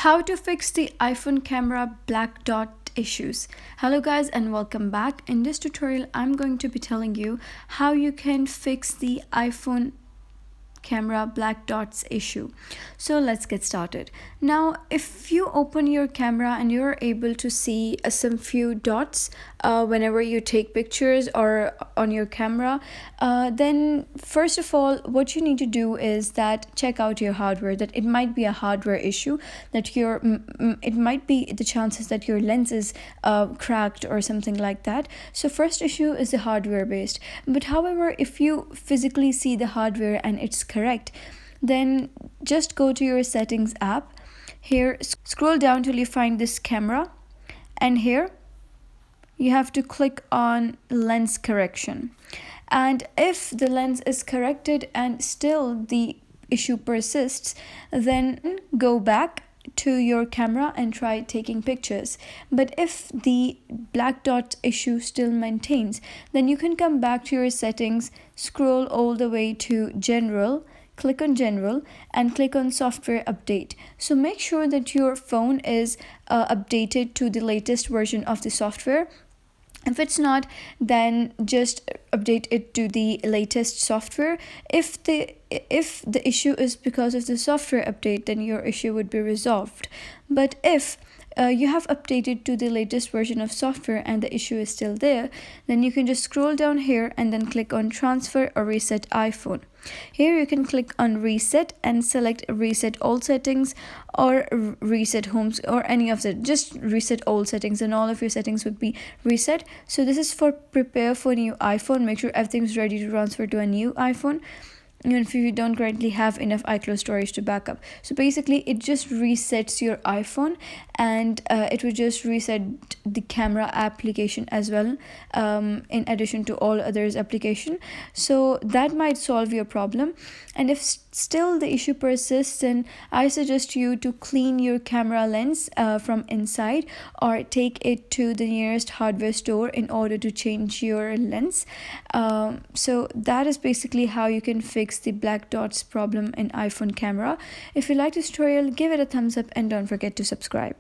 How to fix the iPhone camera black dot issues. Hello guys and welcome back. In this tutorial I'm going to be telling you how you can fix the iPhone camera black dots issue. So let's get started. Now if you open your camera and you're able to see some few dots whenever you take pictures or on your camera, then first of all what you need to do is that check out your hardware, that it might be a hardware issue, that it might be the chances that your lens is cracked or something like that. So first issue is the hardware based, but however if you physically see the hardware and it's correct, then just go to your settings app. Here scroll down till you find this camera, and here you have to click on lens correction. And if the lens is corrected and still the issue persists, then go back to your camera and try taking pictures. But if the black dot issue still maintains, then you can come back to your settings, scroll all the way to general, click on general and click on software update. So make sure that your phone is updated to the latest version of the software. If it's not, then just update it to the latest software. If the issue is because of the software update, then your issue would be resolved. But if you have updated to the latest version of software and the issue is still there, then you can just scroll down here and then click on transfer or reset iPhone. Here you can click on reset and select reset all settings or reset homes or any of that. Just reset all settings and all of your settings would be reset. So this is for prepare for new iPhone. Make sure everything's ready to transfer to a new iPhone, even if you don't currently have enough iCloud storage to back up. So basically it just resets your iPhone, and it will just reset the camera application as well, in addition to all others application. So that might solve your problem. And if still the issue persists, then I suggest you to clean your camera lens from inside, or take it to the nearest hardware store in order to change your lens. So that is basically how you can fix the black dots problem in iPhone camera. If you like this tutorial, give it a thumbs up and don't forget to subscribe.